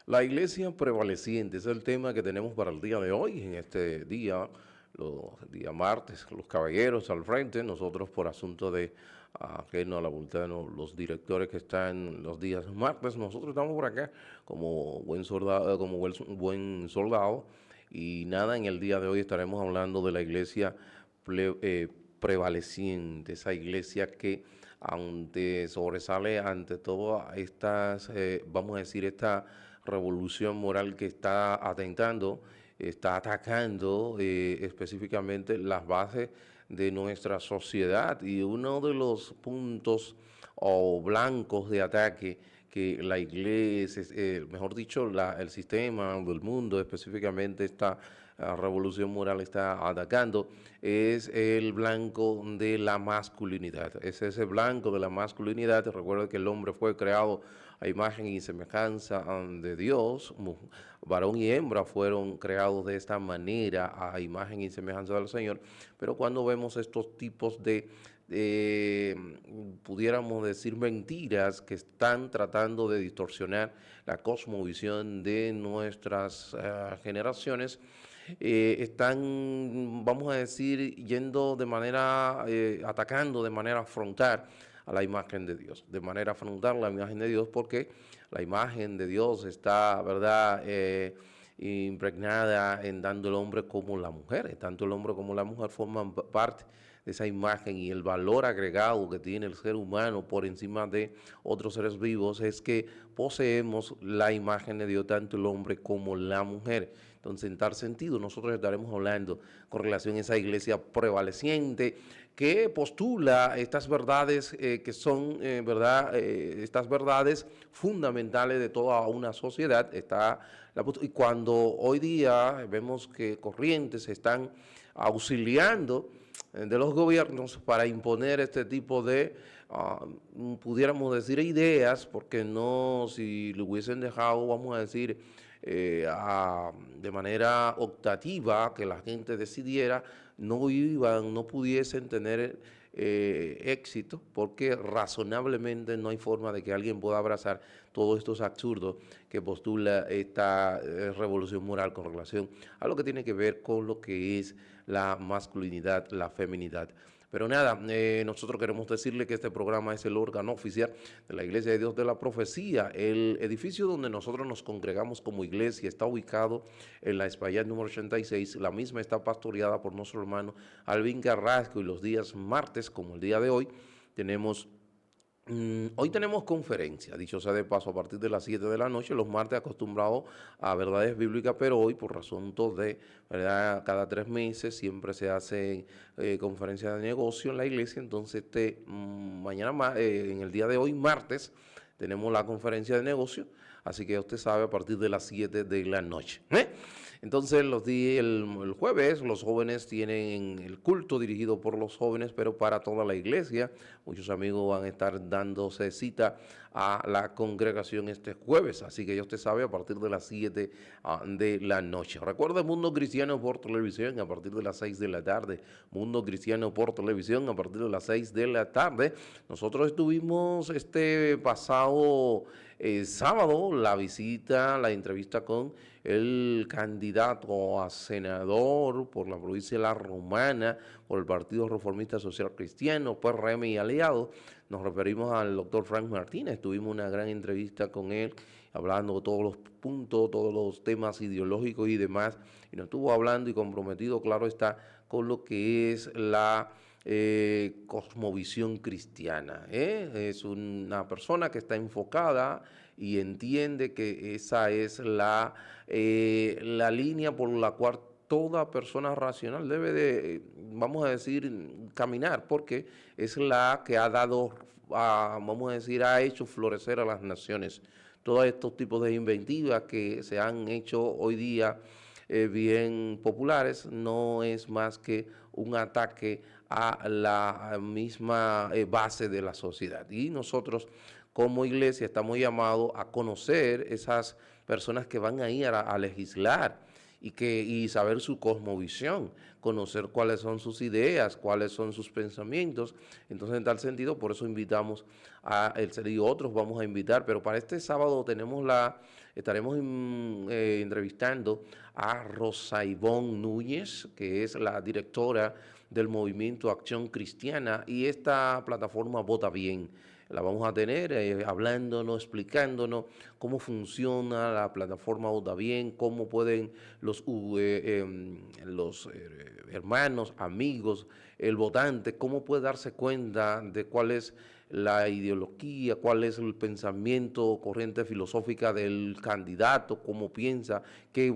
La iglesia prevaleciente es el tema que tenemos para el día de hoy, en este día, día martes, los caballeros al frente, nosotros por asunto de que no a la voluntad de los directores que están los días martes, nosotros estamos por acá como buen soldado, buen soldado, y nada, en el día de hoy estaremos hablando de la iglesia ple- eh, prevaleciente, esa iglesia que sobresale ante todas estas, vamos a decir, esta revolución moral que está atentando, está atacando específicamente las bases de nuestra sociedad, y uno de los puntos o blancos de ataque que la iglesia, mejor dicho, el sistema del mundo, específicamente esta revolución moral está atacando, es el blanco de la masculinidad. Es ese blanco de la masculinidad. Recuerda que el hombre fue creado a imagen y semejanza de Dios. Varón y hembra fueron creados de esta manera a imagen y semejanza del Señor. Pero cuando vemos estos tipos de pudiéramos decir, mentiras que están tratando de distorsionar la cosmovisión de nuestras generaciones, están, vamos a decir, yendo de manera, atacando de manera frontal a la imagen de Dios, de manera frontal a la imagen de Dios, porque la imagen de Dios está, ¿verdad?, impregnada en tanto el hombre como la mujer. Tanto el hombre como la mujer forman parte de esa imagen, y el valor agregado que tiene el ser humano por encima de otros seres vivos es que poseemos la imagen de Dios, tanto el hombre como la mujer. Entonces, en tal sentido, nosotros estaremos hablando con relación a esa iglesia prevaleciente que postula estas verdades que son, ¿verdad? Estas verdades fundamentales de toda una sociedad. Y cuando hoy día vemos que corrientes están auxiliando de los gobiernos para imponer este tipo de, pudiéramos decir, ideas, porque no, si lo hubiesen dejado, vamos a decir, de manera optativa, que la gente decidiera, no pudiesen tener éxito, porque razonablemente no hay forma de que alguien pueda abrazar todos estos absurdos que postula esta revolución moral con relación a lo que tiene que ver con lo que es la masculinidad, la feminidad. Pero nada, nosotros queremos decirle que este programa es el órgano oficial de la Iglesia de Dios de la Profecía. El edificio donde nosotros nos congregamos como iglesia está ubicado en la Espaillat número 86. La misma está pastoreada por nuestro hermano Alvin Carrasco, y los días martes, como el día de hoy, tenemos hoy tenemos conferencia, dicho sea de paso, a partir de las 7 de la noche, los martes acostumbrados a verdades bíblicas, pero hoy por asuntos de, ¿verdad?, cada 3 meses siempre se hace conferencia de negocio en la iglesia. Entonces mañana, en el día de hoy, martes, tenemos la conferencia de negocio, así que usted sabe, a partir de las 7 de la noche. Entonces el jueves los jóvenes tienen el culto dirigido por los jóvenes, pero para toda la iglesia. Muchos amigos van a estar dándose cita a la congregación este jueves, así que ya usted sabe, a partir de las 7 de la noche. Recuerda Mundo Cristiano por televisión a partir de las 6 de la tarde. Mundo Cristiano por televisión a partir de las 6 de la tarde. Nosotros estuvimos este pasado sábado, la entrevista con el candidato a senador por la provincia de La Romana, por el Partido Reformista Social Cristiano, PRM y aliados. Nos referimos al doctor Frank Martínez. Tuvimos una gran entrevista con él, hablando de todos los puntos, todos los temas ideológicos y demás. Y nos estuvo hablando y comprometido, claro está, con lo que es la cosmovisión cristiana. Es una persona que está enfocada y entiende que esa es la línea por la cual toda persona racional debe de, vamos a decir, caminar, porque es la que ha dado, vamos a decir, ha hecho florecer a las naciones. Todos estos tipos de inventivas que se han hecho hoy día bien populares, no es más que un ataque a la misma base de la sociedad. Y nosotros como iglesia estamos llamados a conocer esas personas que van a ir a legislar y saber su cosmovisión, conocer cuáles son sus ideas, cuáles son sus pensamientos. Entonces, en tal sentido, por eso invitamos a El Ser y otros vamos a invitar, pero para este sábado estaremos entrevistando a Rosa Ivonne Núñez, que es la directora del movimiento Acción Cristiana y esta plataforma Vota Bien. La vamos a tener hablándonos, explicándonos cómo funciona la plataforma Vota Bien, cómo pueden los hermanos, amigos, el votante, cómo puede darse cuenta de cuál es la ideología, cuál es el pensamiento, corriente filosófica del candidato, cómo piensa,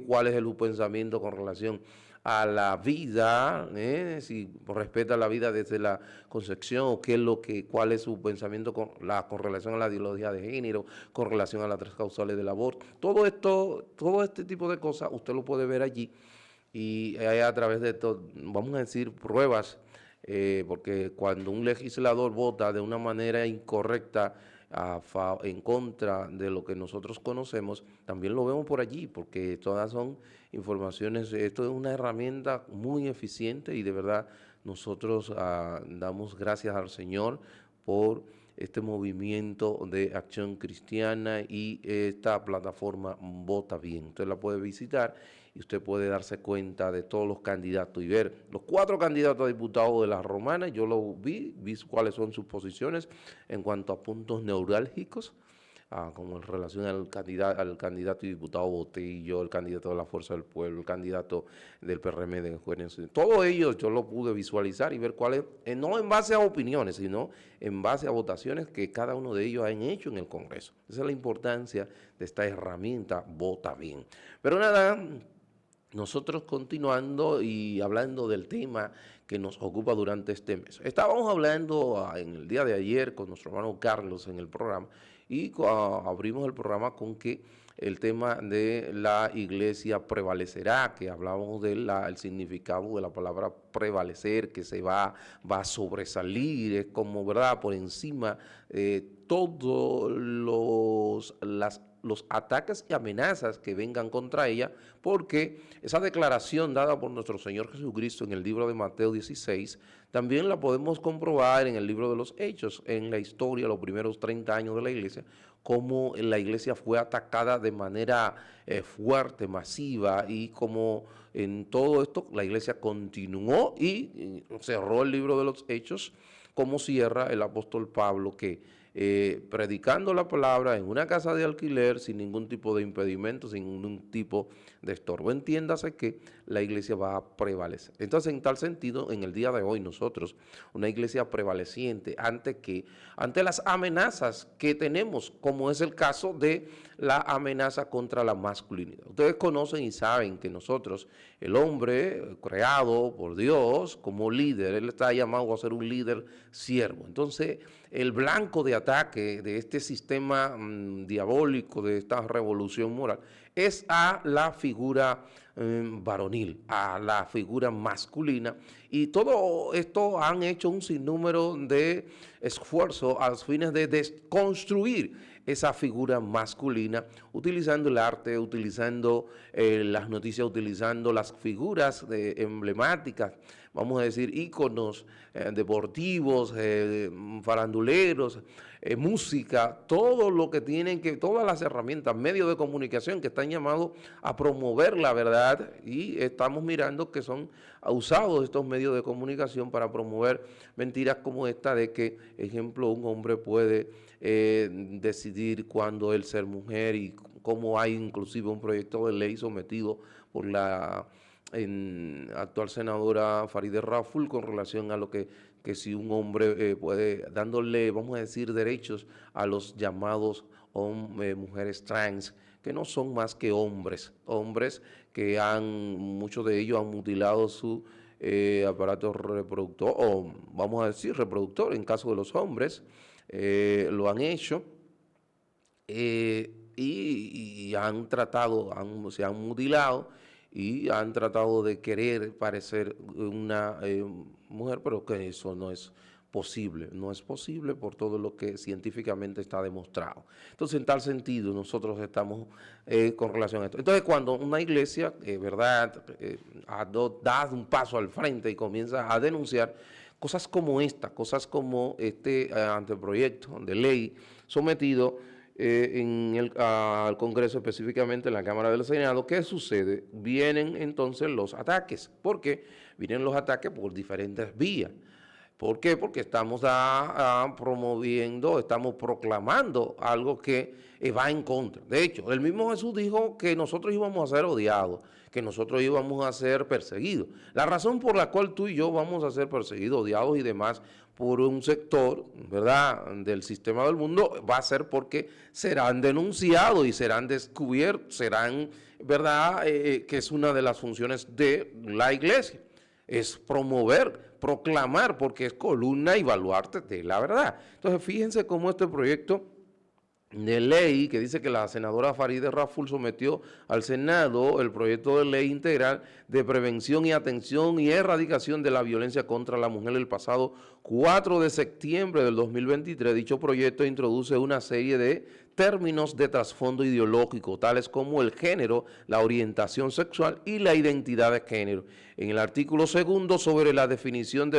cuál es el pensamiento con relación a la vida, si respeta la vida desde la concepción, o cuál es su pensamiento con relación a la ideología de género, con relación a las 3 causales del aborto. Todo este tipo de cosas usted lo puede ver allí y a través de vamos a decir, pruebas, porque cuando un legislador vota de una manera incorrecta en contra de lo que nosotros conocemos, también lo vemos por allí, porque todas son informaciones. Esto es una herramienta muy eficiente y de verdad nosotros damos gracias al Señor por este movimiento de Acción Cristiana y esta plataforma Vota Bien. Usted la puede visitar y usted puede darse cuenta de todos los candidatos y ver los 4 candidatos a diputados de la Romana. Yo lo vi cuáles son sus posiciones en cuanto a puntos neurálgicos, como en relación al candidato y diputado Botello, el candidato de la Fuerza del Pueblo, el candidato del PRM de Jóvenes. Todos ellos yo lo pude visualizar y ver cuáles, no en base a opiniones, sino en base a votaciones que cada uno de ellos han hecho en el Congreso. Esa es la importancia de esta herramienta Vota Bien. Pero nada, nosotros continuando y hablando del tema que nos ocupa durante este mes. Estábamos hablando en el día de ayer con nuestro hermano Carlos en el programa y abrimos el programa con que el tema de la iglesia prevalecerá, que hablábamos del significado de la palabra prevalecer, que va a sobresalir, es como, ¿verdad?, por encima de todos los ataques y amenazas que vengan contra ella, porque esa declaración dada por nuestro Señor Jesucristo en el libro de Mateo 16, también la podemos comprobar en el libro de los Hechos, en la historia, los primeros 30 años de la iglesia, cómo la iglesia fue atacada de manera fuerte, masiva, y como en todo esto la iglesia continuó y cerró el libro de los Hechos, como cierra el apóstol Pablo, que predicando la palabra en una casa de alquiler sin ningún tipo de impedimento, sin ningún tipo de estorbo. Entiéndase que la iglesia va a prevalecer. Entonces, en tal sentido, en el día de hoy nosotros, una iglesia prevaleciente ante las amenazas que tenemos, como es el caso de la amenaza contra la masculinidad. Ustedes conocen y saben que nosotros, el hombre creado por Dios como líder, él está llamado a ser un líder siervo. Entonces, el blanco de ataque de este sistema diabólico, de esta revolución moral, es a la figura varonil, a la figura masculina, y todo esto han hecho un sinnúmero de esfuerzos a los fines de desconstruir esa figura masculina, utilizando el arte, utilizando las noticias, utilizando las figuras emblemáticas, vamos a decir, íconos deportivos, faranduleros, música, todo lo que todas las herramientas, medios de comunicación que están llamados a promover la verdad, y estamos mirando que son usados estos medios de comunicación para promover mentiras como esta de que, ejemplo, un hombre puede decidir cuándo él ser mujer, y cómo hay inclusive un proyecto de ley sometido por la actual senadora Farideh Raful con relación a lo que si un hombre puede, dándole, vamos a decir, derechos a los llamados mujeres trans, que no son más que hombres que muchos de ellos han mutilado su aparato reproductor, o vamos a decir reproductor en caso de los hombres, lo han hecho y han tratado, se han mutilado y han tratado de querer parecer una mujer, pero que eso no es posible. No es posible por todo lo que científicamente está demostrado. Entonces, en tal sentido, nosotros estamos con relación a esto. Entonces, cuando una iglesia, ¿verdad?, da un paso al frente y comienza a denunciar cosas como esta, cosas como este anteproyecto de ley sometido al Congreso, específicamente en la Cámara del Senado, ¿qué sucede? Vienen entonces los ataques. ¿Por qué? Vienen los ataques por diferentes vías. ¿Por qué? Porque estamos promoviendo, estamos proclamando algo que va en contra. De hecho, el mismo Jesús dijo que nosotros íbamos a ser odiados, que nosotros íbamos a ser perseguidos. La razón por la cual tú y yo vamos a ser perseguidos, odiados y demás por un sector, ¿verdad?, del sistema del mundo, va a ser porque serán denunciados y serán descubiertos, serán, ¿verdad?, que es una de las funciones de la iglesia. Es promover, proclamar, porque es columna y baluarte de la verdad. Entonces, fíjense cómo este proyecto de ley que dice que la senadora Farideh Raful sometió al Senado el proyecto de ley integral de prevención y atención y erradicación de la violencia contra la mujer el pasado 4 de septiembre del 2023. Dicho proyecto introduce una serie de términos de trasfondo ideológico, tales como el género, la orientación sexual y la identidad de género. En el artículo segundo sobre la definición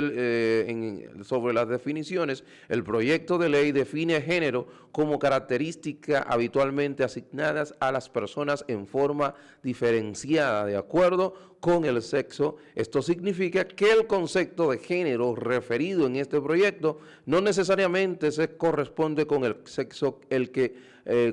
sobre las definiciones, el proyecto de ley define género como característica habitualmente asignadas a las personas en forma diferenciada de acuerdo con el sexo. Esto significa que el concepto de género referido en este proyecto no necesariamente se corresponde con el sexo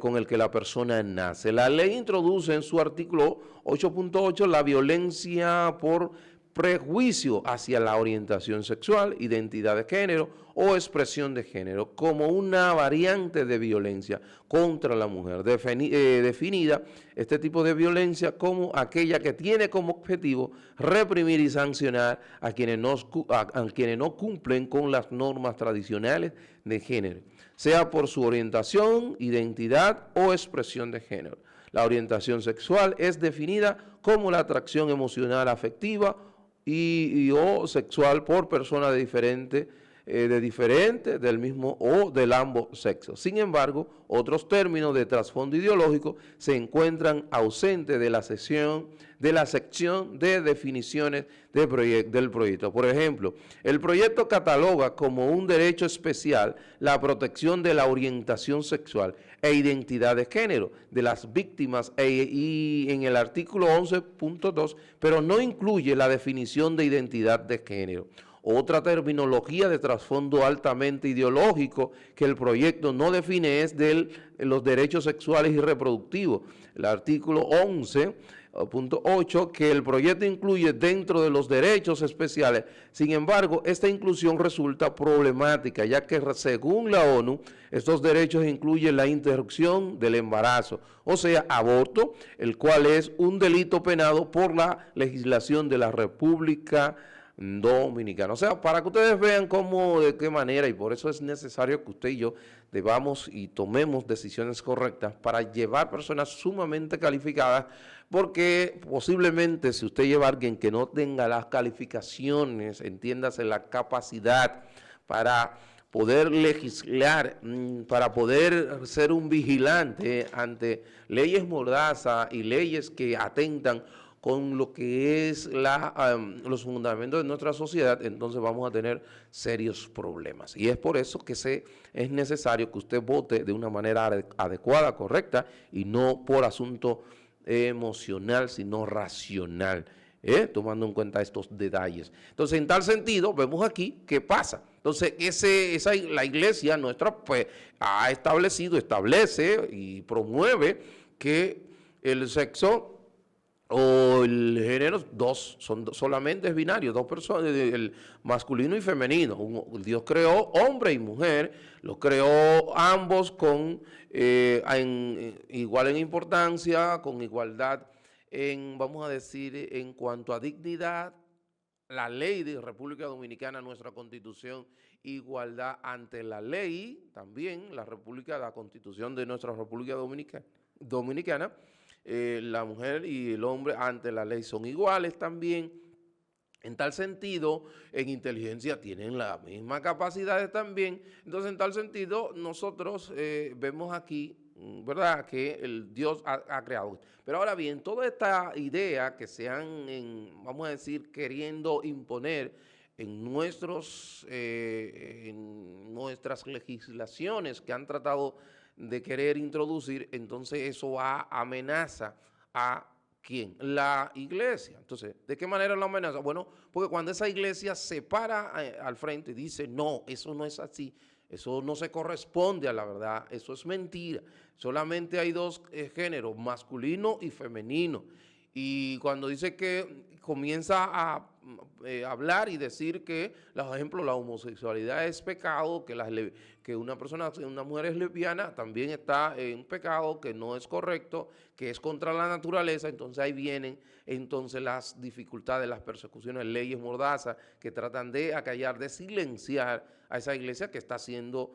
con el que la persona nace. La ley introduce en su artículo 8.8 la violencia por prejuicio hacia la orientación sexual, identidad de género o expresión de género como una variante de violencia contra la mujer, definida este tipo de violencia como aquella que tiene como objetivo reprimir y sancionar a quienes no cumplen con las normas tradicionales de género, sea por su orientación, identidad o expresión de género. La orientación sexual es definida como la atracción emocional, afectiva o sexual por personas del mismo o del ambos sexos. Sin embargo, otros términos de trasfondo ideológico se encuentran ausentes de la sección de definiciones del proyecto. Por ejemplo, el proyecto cataloga como un derecho especial la protección de la orientación sexual e identidad de género de las víctimas y en el artículo 11.2, pero no incluye la definición de identidad de género. Otra terminología de trasfondo altamente ideológico que el proyecto no define es los derechos sexuales y reproductivos. El artículo 11.8 que el proyecto incluye dentro de los derechos especiales. Sin embargo, esta inclusión resulta problemática, ya que según la ONU, estos derechos incluyen la interrupción del embarazo, o sea, aborto, el cual es un delito penado por la legislación de la República Dominicana. O sea, para que ustedes vean cómo, de qué manera, y por eso es necesario que usted y yo debamos y tomemos decisiones correctas para llevar personas sumamente calificadas, porque posiblemente si usted lleva a alguien que no tenga las calificaciones, entiéndase la capacidad para poder legislar, para poder ser un vigilante ante leyes mordazas y leyes que atentan con lo que es los fundamentos de nuestra sociedad, entonces vamos a tener serios problemas. Y es por eso que es necesario que usted vote de una manera adecuada, correcta, y no por asunto emocional, sino racional, tomando en cuenta estos detalles. Entonces, en tal sentido, vemos aquí qué pasa. Entonces, la iglesia nuestra pues establece y promueve que el sexo o el género solamente es binario, dos personas, el masculino y femenino. Dios creó hombre y mujer, los creó ambos igual en importancia, con igualdad vamos a decir, en cuanto a dignidad. La ley de República Dominicana, nuestra Constitución, igualdad ante la ley, también la Constitución de nuestra República Dominicana, la mujer y el hombre ante la ley son iguales también. En tal sentido, en inteligencia tienen las mismas capacidades también. Entonces, en tal sentido, nosotros vemos aquí, ¿verdad?, que el Dios ha creado. Pero ahora bien, toda esta idea que se han, vamos a decir, queriendo imponer en nuestras legislaciones que han tratado de querer introducir, entonces eso amenaza a ¿quién? La iglesia. Entonces, ¿de qué manera la amenaza? Bueno, porque cuando esa iglesia se para al frente y dice, no, eso no es así, eso no se corresponde a la verdad, eso es mentira. Solamente hay dos géneros, masculino y femenino. Y cuando dice que comienza a hablar y decir que, por ejemplo, la homosexualidad es pecado, que una mujer es lesbiana, también está en pecado, que no es correcto, que es contra la naturaleza, entonces ahí vienen entonces las dificultades, las persecuciones, leyes mordazas que tratan de acallar, de silenciar a esa iglesia que está haciendo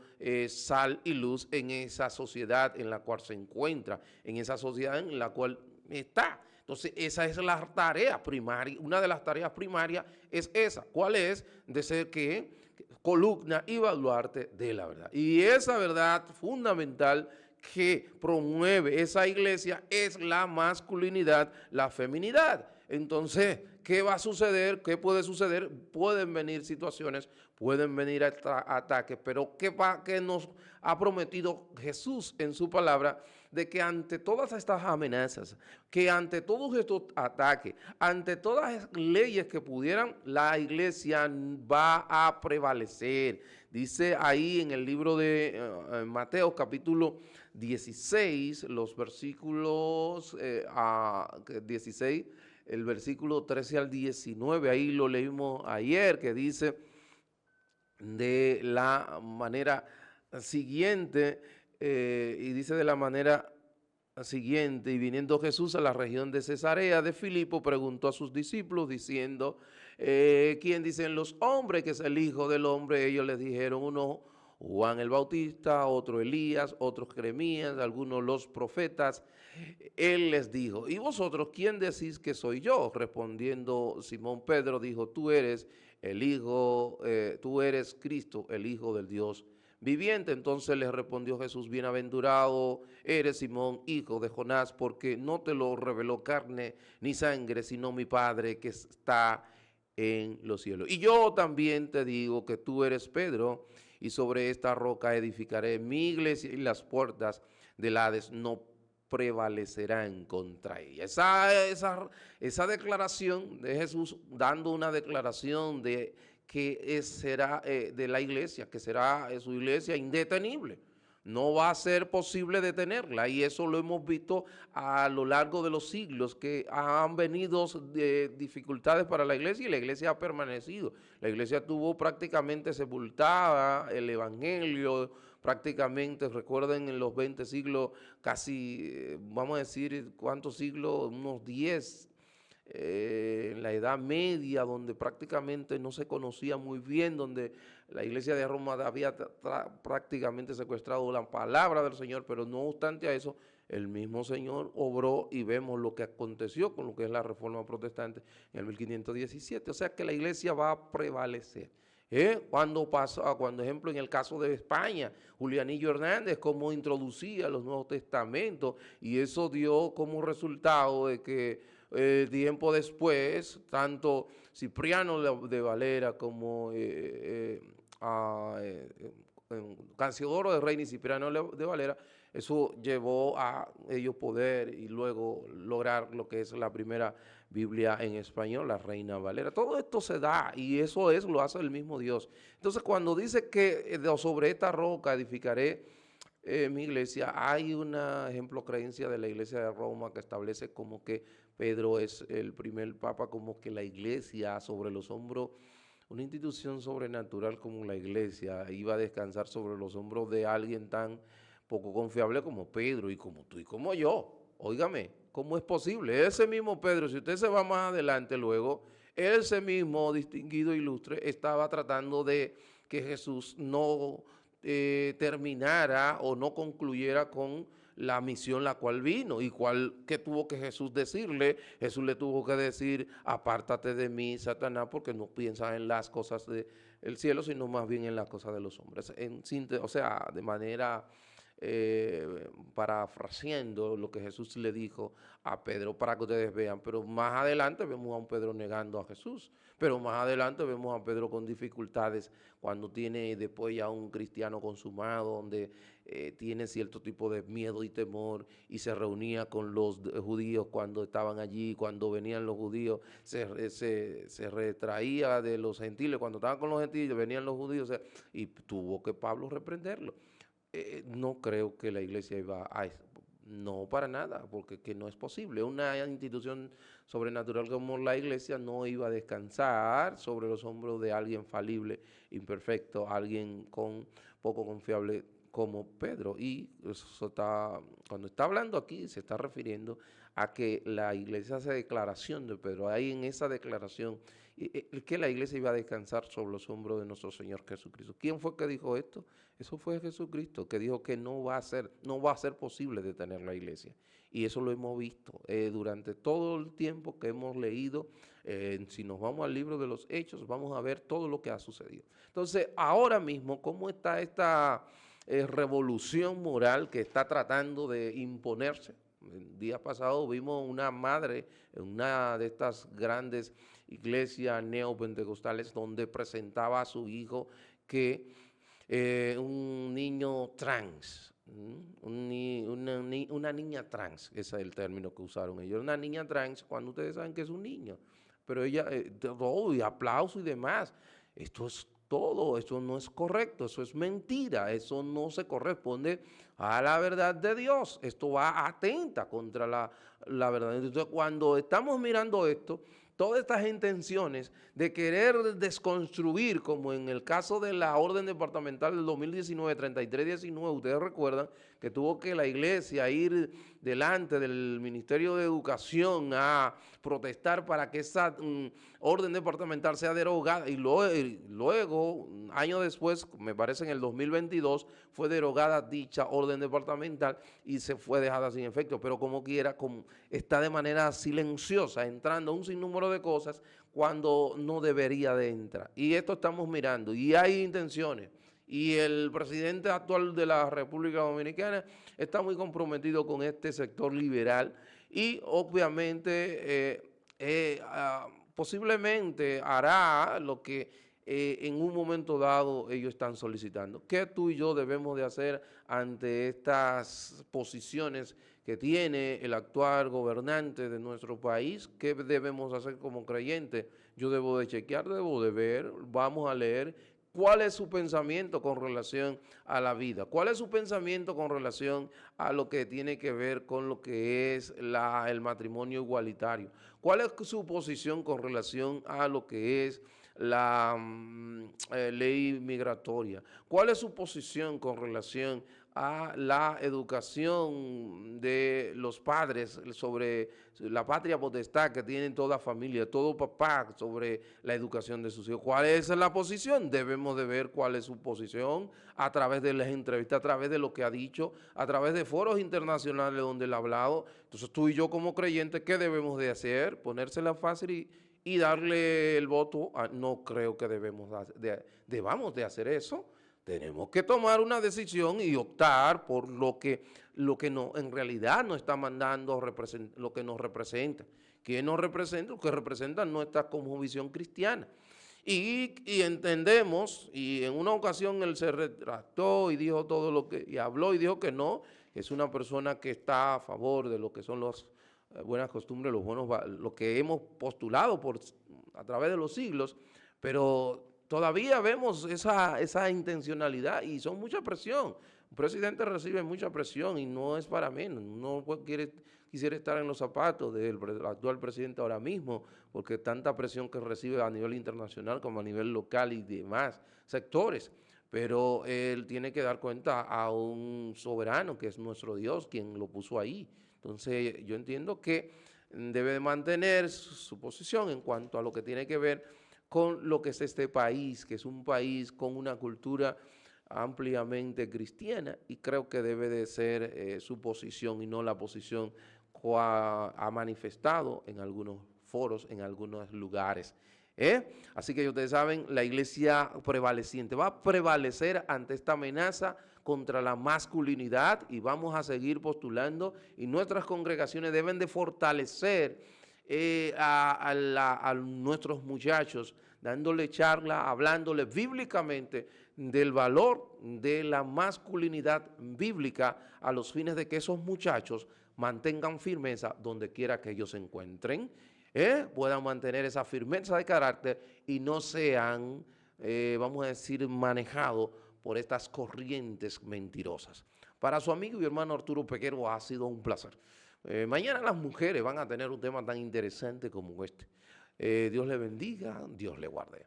sal y luz en esa sociedad en la cual se encuentra, en esa sociedad en la cual está. Entonces, esa es la tarea primaria, una de las tareas primarias es esa. ¿Cuál es? De ser que columna y baluarte de la verdad. Y esa verdad fundamental que promueve esa iglesia es la masculinidad, la feminidad. Entonces, ¿qué va a suceder? ¿Qué puede suceder? Pueden venir situaciones, pueden venir ataques, pero ¿qué nos ha prometido Jesús en su palabra? De que ante todas estas amenazas, que ante todos estos ataques, ante todas las leyes que pudieran, la iglesia va a prevalecer. Dice ahí en el libro de Mateo capítulo 16, los versículos 16, el versículo 13 al 19, ahí lo leímos ayer, que dice de la manera siguiente, y dice de la manera siguiente, y viniendo Jesús a la región de Cesarea de Filipo, preguntó a sus discípulos diciendo, ¿quién dicen los hombres que es el Hijo del Hombre? Ellos les dijeron, uno Juan el Bautista, otro Elías, otros Jeremías, algunos los profetas. Él les dijo, ¿y vosotros quién decís que soy yo? Respondiendo Simón Pedro dijo, tú eres tú eres Cristo, el Hijo del Dios viviente. Entonces les respondió Jesús, bienaventurado eres Simón, hijo de Jonás, porque no te lo reveló carne ni sangre, sino mi Padre que está en los cielos. Y yo también te digo que tú eres Pedro, y sobre esta roca edificaré mi iglesia, y las puertas del Hades no prevalecerán contra ella. Esa declaración de Jesús, dando una declaración de que será de la iglesia, que será su iglesia indetenible. No va a ser posible detenerla, y eso lo hemos visto a lo largo de los siglos, que han venido dificultades para la iglesia y la iglesia ha permanecido. La iglesia tuvo prácticamente sepultada el evangelio, prácticamente, recuerden, en los 20 siglos, casi, vamos a decir, ¿cuántos siglos? Unos 10. En la Edad Media, donde prácticamente no se conocía muy bien, donde la iglesia de Roma había prácticamente secuestrado la palabra del Señor, pero no obstante a eso, el mismo Señor obró y vemos lo que aconteció con lo que es la Reforma Protestante en el 1517. O sea que la iglesia va a prevalecer. Cuando ejemplo en el caso de España, Julianillo Hernández, cómo introducía los Nuevos Testamentos, y eso dio como resultado de que tiempo después, tanto Cipriano de Valera como Canciodoro de Reina y Cipriano de Valera, eso llevó a ellos poder y luego lograr lo que es la primera Biblia en español, la Reina Valera. Todo esto se da y eso lo hace el mismo Dios. Entonces, cuando dice que sobre esta roca edificaré mi iglesia, hay una ejemplo creencia de la iglesia de Roma que establece como que Pedro es el primer papa, como que la iglesia sobre los hombros, una institución sobrenatural como la iglesia iba a descansar sobre los hombros de alguien tan poco confiable como Pedro y como tú y como yo. Óigame, ¿cómo es posible? Ese mismo Pedro, si usted se va más adelante luego, ese mismo distinguido ilustre estaba tratando de que Jesús no terminara o no concluyera con la misión la cual vino y qué tuvo que Jesús decirle. Jesús le tuvo que decir, apártate de mí, Satanás, porque no piensas en las cosas del cielo, sino más bien en las cosas de los hombres. O sea, de manera parafraseando lo que Jesús le dijo a Pedro para que ustedes vean, pero más adelante vemos a un Pedro negando a Jesús, pero más adelante vemos a Pedro con dificultades cuando tiene después ya un cristiano consumado, donde tiene cierto tipo de miedo y temor y se reunía con los judíos cuando estaban allí, cuando venían los judíos, se retraía de los gentiles, cuando estaban con los gentiles venían los judíos, y tuvo que Pablo reprenderlo. No creo que la iglesia iba a eso. No, para nada, porque que no es posible. Una institución sobrenatural como la iglesia no iba a descansar sobre los hombros de alguien falible, imperfecto, alguien poco confiable como Pedro. Y eso cuando está hablando aquí, se está refiriendo a que la iglesia hace declaración de Pedro. Ahí en esa declaración, que la iglesia iba a descansar sobre los hombros de nuestro Señor Jesucristo. ¿Quién fue que dijo esto? Eso fue Jesucristo, que dijo que no va a ser posible detener la iglesia. Y eso lo hemos visto durante todo el tiempo que hemos leído. Si nos vamos al libro de los Hechos, vamos a ver todo lo que ha sucedido. Entonces, ahora mismo, ¿cómo está esta revolución moral que está tratando de imponerse? El día pasado vimos una madre en una de estas grandes iglesias neopentecostales donde presentaba a su hijo que un niño trans, una niña trans, ese es el término que usaron ellos, una niña trans cuando ustedes saben que es un niño, pero ella, y aplauso y demás, esto es todo, eso no es correcto, eso es mentira, eso no se corresponde a la verdad de Dios, esto va atenta contra la verdad. Entonces, cuando estamos mirando esto, todas estas intenciones de querer desconstruir, como en el caso de la orden departamental del 2019, 3319, ustedes recuerdan que tuvo que la iglesia ir delante del Ministerio de Educación a protestar para que esa orden departamental sea derogada, y luego, años después, me parece en el 2022, fue derogada dicha orden departamental y se fue dejada sin efecto, pero como quiera, está de manera silenciosa, entrando un sinnúmero de cosas cuando no debería de entrar. Y esto estamos mirando, y hay intenciones. Y el presidente actual de la República Dominicana está muy comprometido con este sector liberal y obviamente posiblemente hará lo que en un momento dado ellos están solicitando. ¿Qué tú y yo debemos de hacer ante estas posiciones que tiene el actual gobernante de nuestro país? ¿Qué debemos hacer como creyentes? Yo debo de chequear, debo de ver, vamos a leer. ¿Cuál es su pensamiento con relación a la vida? ¿Cuál es su pensamiento con relación a lo que tiene que ver con lo que es el matrimonio igualitario? ¿Cuál es su posición con relación a lo que es la ley migratoria? ¿Cuál es su posición con relación a la educación de los padres sobre la patria potestad que tienen toda familia, todo papá, sobre la educación de sus hijos? ¿Cuál es la posición? Debemos de ver cuál es su posición a través de las entrevistas, a través de lo que ha dicho, a través de foros internacionales donde él ha hablado. Entonces tú y yo como creyentes, ¿qué debemos de hacer? Ponérsela fácil y darle el voto. No creo que debamos de hacer eso. Tenemos que tomar una decisión y optar por lo que no, en realidad nos está mandando, lo que nos representa. ¿Quién nos representa? Lo que representa nuestra cosmovisión cristiana. Y entendemos, y en una ocasión él se retractó y dijo todo lo que, y habló y dijo que no, es una persona que está a favor de lo que son las buenas costumbres, lo que hemos postulado a través de los siglos, pero todavía vemos esa intencionalidad y son mucha presión. Un presidente recibe mucha presión y no es para menos. No quisiera estar en los zapatos del actual presidente ahora mismo, porque tanta presión que recibe a nivel internacional como a nivel local y demás sectores. Pero él tiene que dar cuenta a un soberano que es nuestro Dios, quien lo puso ahí. Entonces yo entiendo que debe de mantener su posición en cuanto a lo que tiene que ver con lo que es este país, que es un país con una cultura ampliamente cristiana y creo que debe de ser su posición y no la posición que ha manifestado en algunos foros, en algunos lugares. Así que ustedes saben, la iglesia prevaleciente va a prevalecer ante esta amenaza contra la masculinidad y vamos a seguir postulando y nuestras congregaciones deben de fortalecer a nuestros muchachos, dándole charla, hablándoles bíblicamente del valor de la masculinidad bíblica a los fines de que esos muchachos mantengan firmeza donde quiera que ellos se encuentren, puedan mantener esa firmeza de carácter y no sean, vamos a decir, manejados por estas corrientes mentirosas. Para su amigo y hermano Arturo Peguero ha sido un placer. Mañana las mujeres van a tener un tema tan interesante como este. Dios le bendiga, Dios le guarde.